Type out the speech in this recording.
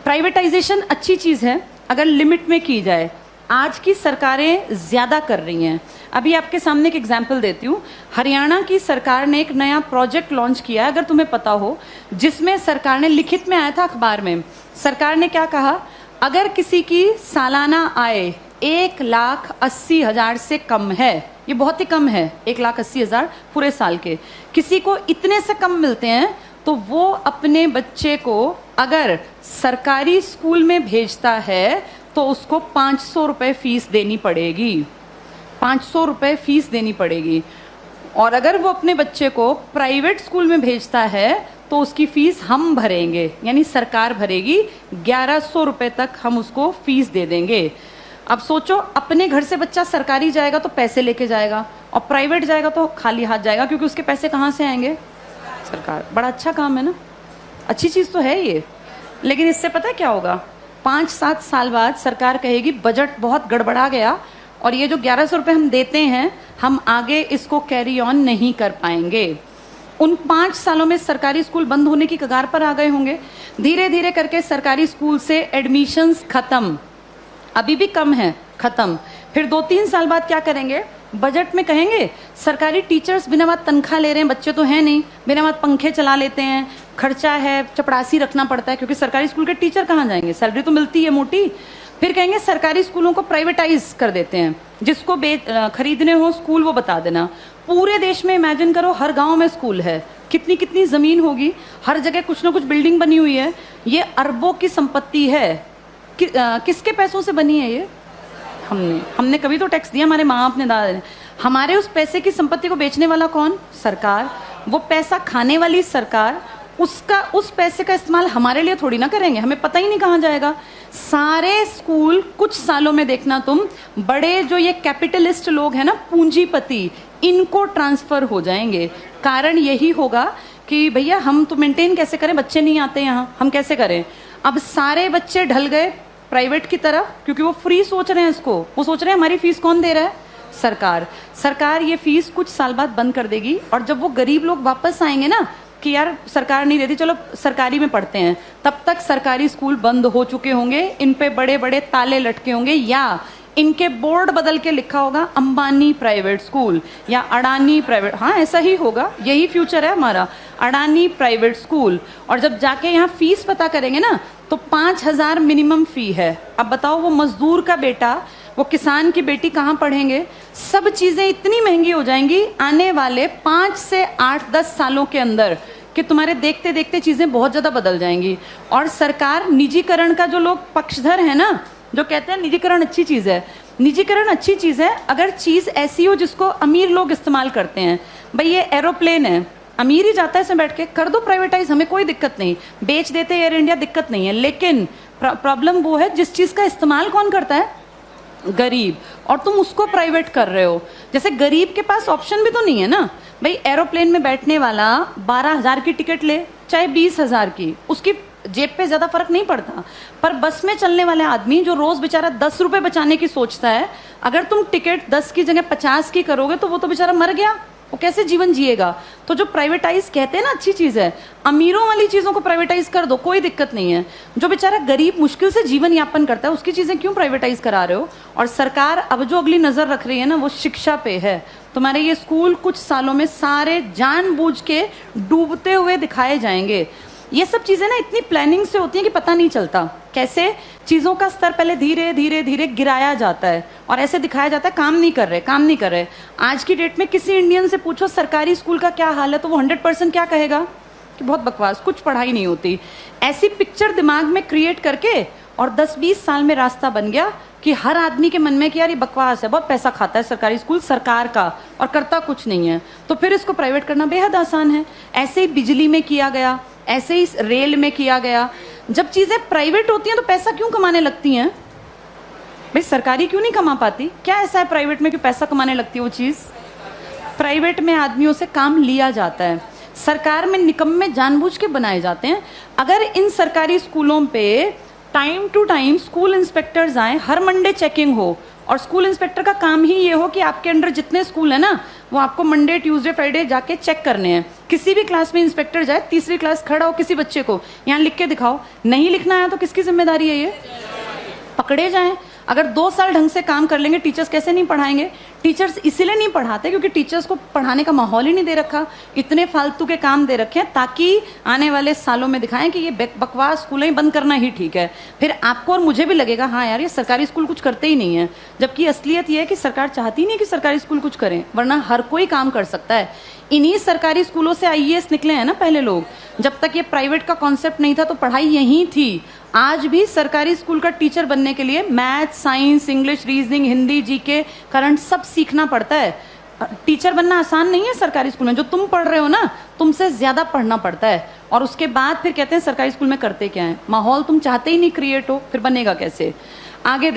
Privatisation अच्छी चीज़ है अगर लिमिट में की जाए। आज की सरकारें ज़्यादा कर रही हैं। अभी आपके सामने एक एग्जाम्पल देती हूँ। हरियाणा की सरकार ने एक नया प्रोजेक्ट लॉन्च किया है, अगर तुम्हें पता हो, जिसमें सरकार ने, लिखित में आया था अखबार में, सरकार ने क्या कहा, अगर किसी की सालाना आय 1,80,000 से कम है, ये बहुत ही कम है, 1,80,000 पूरे साल के, किसी को इतने से कम मिलते हैं तो वो अपने बच्चे को अगर सरकारी स्कूल में भेजता है तो उसको 500 रुपये फीस देनी पड़ेगी। 500 रुपये फीस देनी पड़ेगी। और अगर वो अपने बच्चे को प्राइवेट स्कूल में भेजता है तो उसकी फीस हम भरेंगे, यानी सरकार भरेगी। 1,100 रुपये तक हम उसको फीस दे देंगे। अब सोचो, अपने घर से बच्चा सरकारी जाएगा तो पैसे लेके जाएगा, और प्राइवेट जाएगा तो खाली हाथ जाएगा, क्योंकि उसके पैसे कहाँ से आएंगे? सरकार। बड़ा अच्छा काम है ना, अच्छी चीज़ तो है ये। लेकिन इससे पता है क्या होगा? 5-7 साल बाद सरकार कहेगी बजट बहुत गड़बड़ा गया और ये जो 1,100 रुपये हम देते हैं, हम आगे इसको कैरी ऑन नहीं कर पाएंगे। उन 5 सालों में सरकारी स्कूल बंद होने की कगार पर आ गए होंगे। धीरे धीरे करके सरकारी स्कूल से एडमिशन्स खत्म, अभी भी कम है, खत्म। फिर 2-3 साल बाद क्या करेंगे? बजट में कहेंगे सरकारी टीचर्स बिना बात तनख्वाह ले रहे हैं, बच्चे तो हैं नहीं, बिना बात पंखे चला लेते हैं, खर्चा है, चपरासी रखना पड़ता है, क्योंकि सरकारी स्कूल के टीचर कहाँ जाएंगे, सैलरी तो मिलती है मोटी। फिर कहेंगे सरकारी स्कूलों को प्राइवेटाइज कर देते हैं, जिसको खरीदने हो स्कूल वो बता देना। पूरे देश में इमेजिन करो, हर गांव में स्कूल है, कितनी कितनी ज़मीन होगी, हर जगह कुछ ना कुछ बिल्डिंग बनी हुई है। ये अरबों की संपत्ति है। किसके पैसों से बनी है ये? हमने कभी तो टैक्स दिया, हमारे माँ बाप ने, दादा ने। हमारे उस पैसे की संपत्ति को बेचने वाला कौन? सरकार। वो पैसा खाने वाली सरकार। उस पैसे का इस्तेमाल हमारे लिए थोड़ी ना करेंगे, हमें पता ही नहीं कहाँ जाएगा। सारे स्कूल कुछ सालों में देखना तुम, बड़े जो ये कैपिटलिस्ट लोग हैं ना, पूंजीपति, इनको ट्रांसफर हो जाएंगे। कारण यही होगा कि भैया हम तो मेंटेन कैसे करें, बच्चे नहीं आते यहाँ, हम कैसे करें? अब सारे बच्चे ढल गए प्राइवेट की तरफ, क्योंकि वो फ्री सोच रहे हैं इसको। वो सोच रहे हैं हमारी फीस कौन दे रहा है? सरकार। सरकार ये फीस कुछ साल बाद बंद कर देगी, और जब वो गरीब लोग वापस आएंगे ना कि यार सरकार नहीं देती, चलो सरकारी में पढ़ते हैं, तब तक सरकारी स्कूल बंद हो चुके होंगे, इन पे बड़े बड़े ताले लटके होंगे, या इनके बोर्ड बदल के लिखा होगा अंबानी प्राइवेट स्कूल या अडानी प्राइवेट। हाँ, ऐसा ही होगा, यही फ्यूचर है हमारा, अडानी प्राइवेट स्कूल। और जब जाके यहाँ फीस पता करेंगे ना तो 5,000 मिनिमम फी है। अब बताओ, वो मजदूर का बेटा, वो किसान की बेटी कहाँ पढ़ेंगे? सब चीज़ें इतनी महंगी हो जाएंगी आने वाले 5 से 8-10 सालों के अंदर कि तुम्हारे देखते देखते चीज़ें बहुत ज़्यादा बदल जाएंगी। और सरकार, निजीकरण का जो लोग पक्षधर है ना, जो कहते हैं निजीकरण अच्छी चीज़ है, निजीकरण अच्छी चीज़ है अगर चीज़ ऐसी हो जिसको अमीर लोग इस्तेमाल करते हैं। भाई ये एरोप्लेन है, अमीर ही जाता है इसमें बैठ के, कर दो प्राइवेटाइज, हमें कोई दिक्कत नहीं, बेच देते एयर इंडिया, दिक्कत नहीं है। लेकिन प्रॉब्लम वो है जिस चीज़ का इस्तेमाल कौन करता है? गरीब। और तुम उसको प्राइवेट कर रहे हो। जैसे गरीब के पास ऑप्शन भी तो नहीं है ना भाई। एरोप्लेन में बैठने वाला 12,000 की टिकट ले, चाहे 20,000 की, उसकी जेब पे ज़्यादा फर्क नहीं पड़ता। पर बस में चलने वाले आदमी जो रोज़ बेचारा 10 रुपये बचाने की सोचता है, अगर तुम टिकट 10 की जगह 50 की करोगे तो वो तो बेचारा मर गया, वो कैसे जीवन जिएगा? तो जो प्राइवेटाइज कहते हैं ना अच्छी चीज़ है, अमीरों वाली चीज़ों को प्राइवेटाइज कर दो, कोई दिक्कत नहीं है। जो बेचारा गरीब मुश्किल से जीवन यापन करता है उसकी चीज़ें क्यों प्राइवेटाइज करा रहे हो? और सरकार अब जो अगली नज़र रख रही है ना, वो शिक्षा पे है। तुम्हारे ये स्कूल कुछ सालों में सारे जानबूझ के डूबते हुए दिखाए जाएंगे। ये सब चीज़ें ना इतनी प्लानिंग से होती हैं कि पता नहीं चलता कैसे चीज़ों का स्तर पहले धीरे धीरे धीरे गिराया जाता है और ऐसे दिखाया जाता है काम नहीं कर रहे, काम नहीं कर रहे। आज की डेट में किसी इंडियन से पूछो सरकारी स्कूल का क्या हाल है तो वो 100% क्या कहेगा कि बहुत बकवास, कुछ पढ़ाई नहीं होती। ऐसी पिक्चर दिमाग में क्रिएट करके और 10-20 साल में रास्ता बन गया कि हर आदमी के मन में कि यार ये बकवास है, बहुत पैसा खाता है सरकारी स्कूल सरकार का और करता कुछ नहीं है, तो फिर इसको प्राइवेट करना बेहद आसान है। ऐसे ही बिजली में किया गया, ऐसे ही रेल में किया गया। जब चीज़ें प्राइवेट होती हैं तो पैसा क्यों कमाने लगती हैं भाई? सरकारी क्यों नहीं कमा पाती? क्या ऐसा है प्राइवेट में कि पैसा कमाने लगती है वो चीज़? प्राइवेट में आदमियों से काम लिया जाता है, सरकार में निकम्मे जानबूझ के बनाए जाते हैं। अगर इन सरकारी स्कूलों पे time to time school inspectors आए, हर मंडे चेकिंग हो, और स्कूल इंस्पेक्टर का काम ही ये हो कि आपके अंडर जितने स्कूल है ना वो आपको मंडे ट्यूसडे फ्राइडे जाके चेक करने हैं किसी भी क्लास में इंस्पेक्टर जाए, तीसरी क्लास खड़ा हो, किसी बच्चे को यहाँ लिख के दिखाओ, नहीं लिखना आया तो किसकी जिम्मेदारी है? ये पकड़े जाएं। अगर 2 साल ढंग से काम कर लेंगे, टीचर्स कैसे नहीं पढ़ाएंगे? टीचर्स इसीलिए नहीं पढ़ाते क्योंकि टीचर्स को पढ़ाने का माहौल ही नहीं दे रखा। इतने फालतू के काम दे रखे हैं ताकि आने वाले सालों में दिखाएं कि ये बकवास स्कूलें ही बंद करना ही ठीक है। फिर आपको और मुझे भी लगेगा हाँ यार, ये सरकारी स्कूल कुछ करते ही नहीं है, जबकि असलियत ये है कि सरकार चाहती नहीं कि सरकारी स्कूल कुछ करें, वरना हर कोई काम कर सकता है। इन्हीं सरकारी स्कूलों से आईएएस निकले हैं ना पहले लोग। जब तक ये प्राइवेट का कॉन्सेप्ट नहीं था तो पढ़ाई यहीं थी। आज भी सरकारी स्कूल का टीचर बनने के लिए math, science, English, reasoning, Hindi, GK, current सब सीखना पड़ता है। टीचर बनना आसान नहीं है सरकारी स्कूल में। जो तुम पढ़ रहे हो ना, तुमसे ज्यादा पढ़ना पड़ता है। और उसके बाद फिर कहते हैं सरकारी स्कूल में करते क्या है। माहौल तुम चाहते ही नहीं क्रिएट हो, फिर बनेगा कैसे? आगे